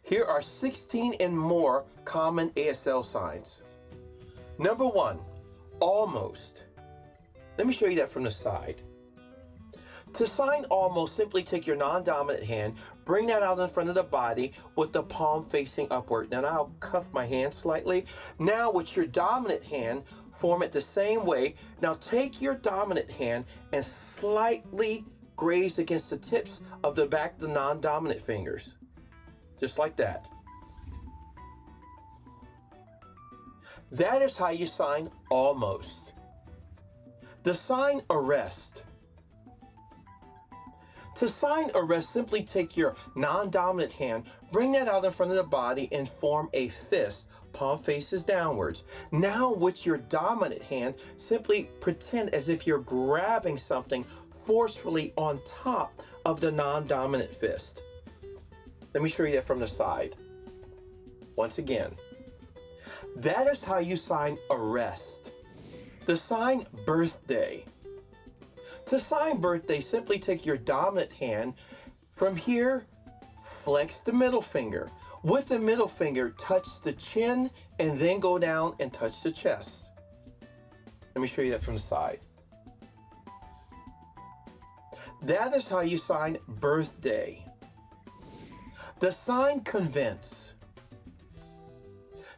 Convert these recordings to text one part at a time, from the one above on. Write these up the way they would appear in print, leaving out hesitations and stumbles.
Here are 16 and more common ASL signs. Number 1, almost. Let me show you that from the side. To sign almost, simply take your non-dominant hand, bring that out in front of the body with the palm facing upward. Now I'll cuff my hand slightly. Now with your dominant hand, form it the same way. Now take your dominant hand and slightly graze against the tips of the back of the non-dominant fingers. Just like that. That is how you sign almost. The sign arrest. To sign arrest, simply take your non-dominant hand, bring that out in front of the body and form a fist. Palm faces downwards. Now with your dominant hand, simply pretend as if you're grabbing something forcefully on top of the non-dominant fist. Let me show you that from the side. Once again. That is how you sign arrest. The sign birthday. To sign birthday, simply take your dominant hand. From here, flex the middle finger. With the middle finger, touch the chin and then go down and touch the chest. Let me show you that from the side. That is how you sign birthday. The sign convince.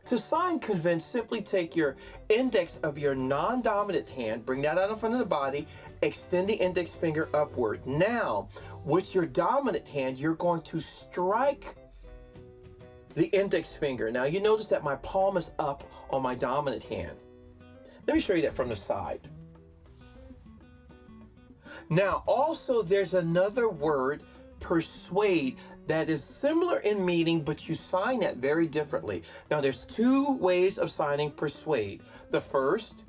To sign convince, simply take your index of your non-dominant hand, bring that out in front of the body, extend the index finger upward. Now, with your dominant hand, you're going to strike the index finger. Now, you notice that my palm is up on my dominant hand. Let me show you that from the side. Now, also, there's another word, persuade, that is similar in meaning, but you sign that very differently. Now, there's two ways of signing persuade. The first,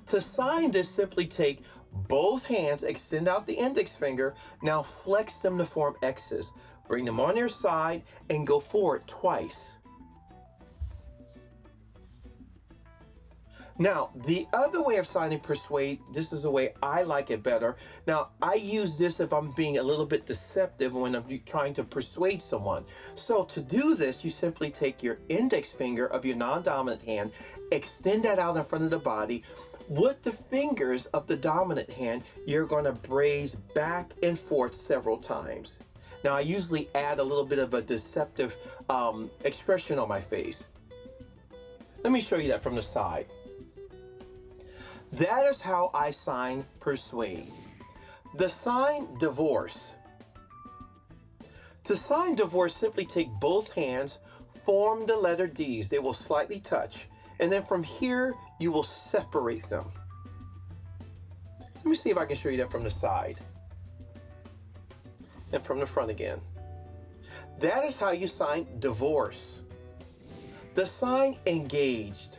to sign this, simply take both hands, extend out the index finger, now flex them to form X's. Bring them on your side and go forward twice. Now, the other way of signing persuade, this is the way I like it better. Now, I use this if I'm being a little bit deceptive when I'm trying to persuade someone. So to do this, you simply take your index finger of your non-dominant hand, extend that out in front of the body. With the fingers of the dominant hand, you're going to braze back and forth several times. Now, I usually add a little bit of a deceptive expression on my face. Let me show you that from the side. That is how I sign persuade. The sign divorce. To sign divorce, simply take both hands, form the letter D's. They will slightly touch. And then from here, you will separate them. Let me see if I can show you that from the side. And from the front again. That is how you sign divorce. The sign engaged.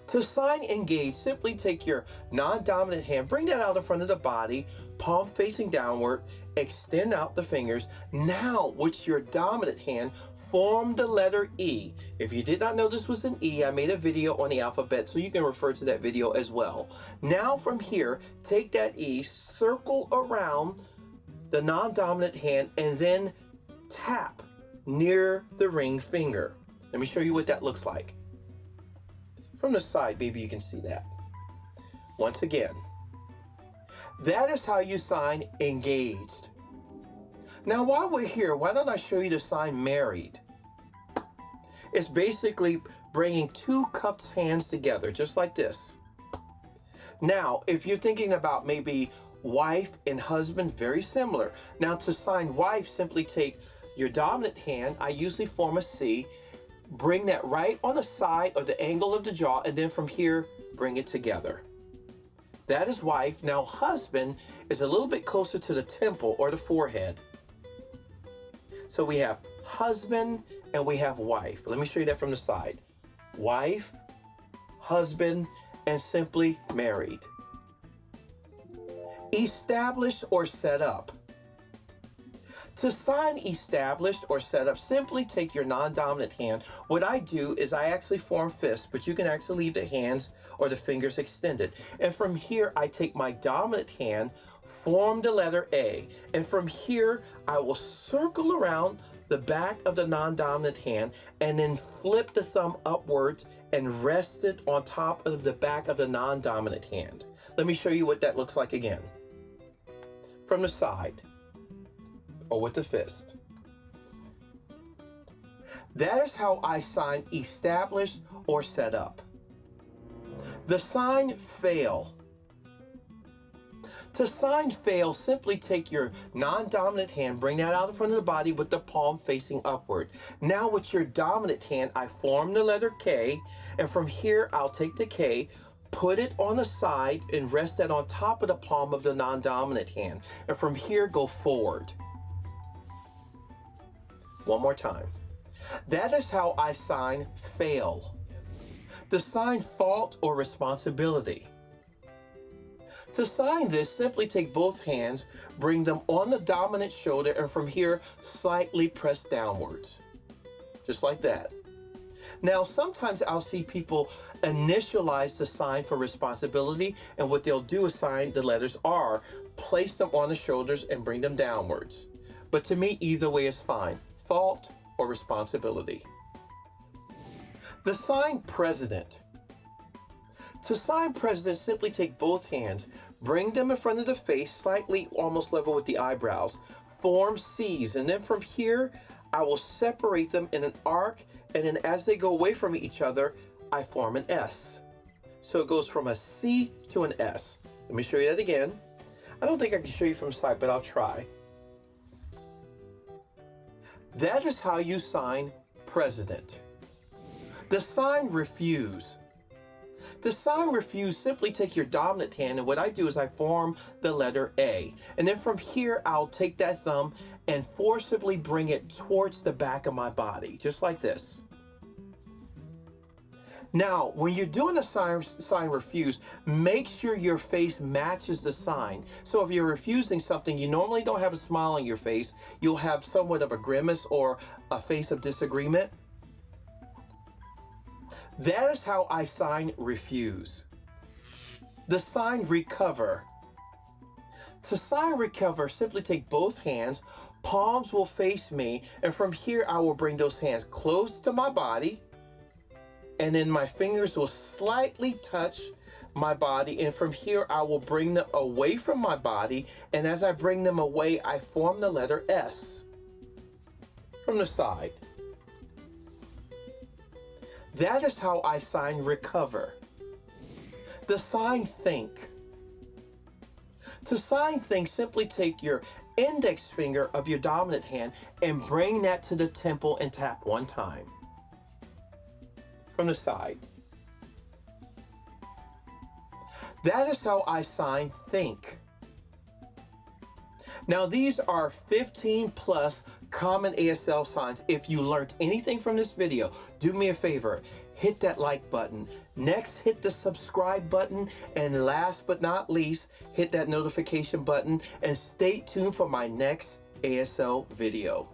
To sign engage, simply take your non-dominant hand, bring that out in front of the body, palm facing downward, extend out the fingers. Now, with your dominant hand, form the letter E. If you did not know this was an E, I made a video on the alphabet, so you can refer to that video as well. Now, from here, take that E, circle around the non-dominant hand, and then tap near the ring finger. Let me show you what that looks like. From the side, maybe you can see that. Once again, that is how you sign engaged. Now, while we're here, why don't I show you the sign married? It's basically bringing two cupped hands together, just like this. Now, if you're thinking about maybe wife and husband, very similar. Now, to sign wife, simply take your dominant hand, I usually form a C, bring that right on the side of the angle of the jaw, and then from here, bring it together. That is wife. Now, husband is a little bit closer to the temple or the forehead. So we have husband and we have wife. Let me show you that from the side. Wife, husband, and simply married. Established or set up. To sign established or set up, simply take your non-dominant hand. What I do is I actually form fists, but you can actually leave the hands or the fingers extended. And from here, I take my dominant hand, form the letter A. And from here, I will circle around the back of the non-dominant hand and then flip the thumb upwards and rest it on top of the back of the non-dominant hand. Let me show you what that looks like again. From the side, or with the fist. That is how I sign establish or set up. The sign fail. To sign fail, simply take your non-dominant hand, bring that out in front of the body with the palm facing upward. Now with your dominant hand, I form the letter K, and from here I'll take the K, put it on the side, and rest that on top of the palm of the non-dominant hand. And from here, go forward. One more time. That is how I sign fail. The sign fault or responsibility. To sign this, simply take both hands, bring them on the dominant shoulder, and from here, slightly press downwards. Just like that. Now, sometimes I'll see people initialize the sign for responsibility, and what they'll do is sign the letters R, place them on the shoulders, and bring them downwards. But to me, either way is fine. Fault or responsibility. The sign president. To sign president, simply take both hands, bring them in front of the face, slightly almost level with the eyebrows, form C's, and then from here, I will separate them in an arc, and then as they go away from each other, I form an S. So it goes from a C to an S. Let me show you that again. I don't think I can show you from the side, but I'll try. That is how you sign president. The sign refuse. To sign refuse, simply take your dominant hand, and what I do is I form the letter A. And then from here, I'll take that thumb and forcibly bring it towards the back of my body, just like this. Now, when you're doing a sign refuse, make sure your face matches the sign. So if you're refusing something, you normally don't have a smile on your face. You'll have somewhat of a grimace or a face of disagreement. That is how I sign refuse. The sign recover. To sign recover, simply take both hands, palms will face me, and from here I will bring those hands close to my body, and then my fingers will slightly touch my body, and from here I will bring them away from my body, and as I bring them away, I form the letter S from the side. That is how I sign recover. The sign think. To sign think, simply take your index finger of your dominant hand and bring that to the temple and tap one time. From the side. That is how I sign think. Now these are 15 plus common ASL signs. If you learned anything from this video, do me a favor, hit that like button. Next, hit the subscribe button. And last but not least, hit that notification button and stay tuned for my next ASL video.